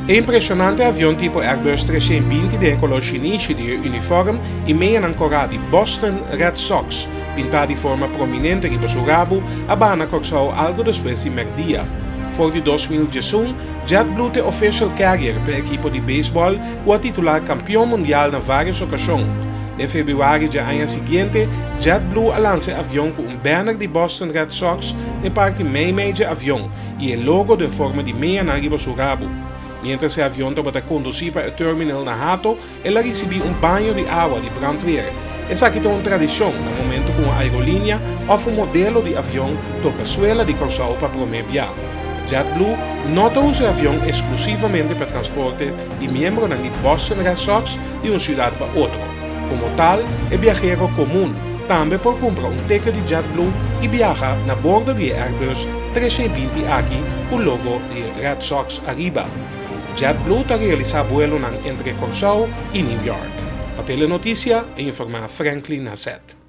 É impressionante avião tipo Airbus 320 de color chinês de uniforme e meia ancorado de Boston Red Sox, pintado de forma prominente em seu rabo, abana coxou algo depois de merdia. Voor de 2018, JetBlue é official carrier para o equipo de beisebol, o titular campeão mundial em várias ocasiões. Em fevereiro do ano seguinte, JetBlue lança avião com banner de Boston Red Sox na parte meia do avião e o logo em forma de meia na riba do rabo. Mientras o avião estava conduzir para o terminal na Hato, ela recebeu banho de água de brandweer. Essa aqui é uma tradição no momento que uma aerolínea oferece modelo de avião toca suela de calçado para promover. JetBlue não usa o avião exclusivamente para transporte de membros de Boston Red Sox de uma cidade para outra. Como tal, é viajero comum, também por comprar ticket de JetBlue e viajar na bordo de Airbus 320 aqui com o logo de Red Sox arriba. JetBlue está realizando vuelo entre Curaçao e New York. Para Telenotícia, informa Franklin Nasset.